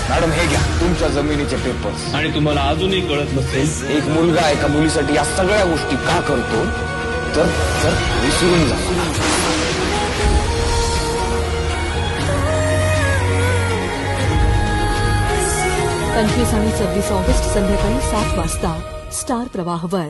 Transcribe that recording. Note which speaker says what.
Speaker 1: Madam हे घ्या तुमच्या जमिनीचे पेपर्स.
Speaker 2: आणि तुम्हाला अजूनही कळत नसेल
Speaker 1: एक मुलगा एका मुलीसाठी या सगळ्या गोष्टी का करतो तर विसरून जा.
Speaker 3: 25 आणि 26 ऑगस्ट संध्याकाळी 7 वाजता स्टार प्रवाहवर.